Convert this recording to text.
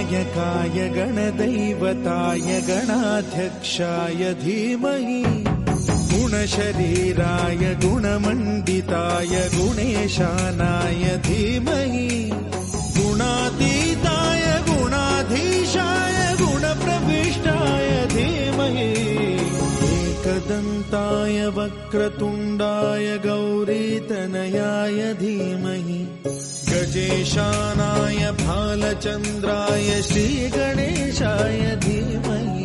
गणनायकाय गणदैवताय गणाध्यक्षाय धीमहि गुणशरीराय गुणमण्डिताय गुणेशानाय धीमहि गुणातीताय गुणाधीशाय गुणप्रविष्टाय धीमहि एकदन्ताय वक्रतुण्डाय गौरीतनयाय धीमहि गजेशानाय भालचन्द्राय श्रीगणेशाय धीमहि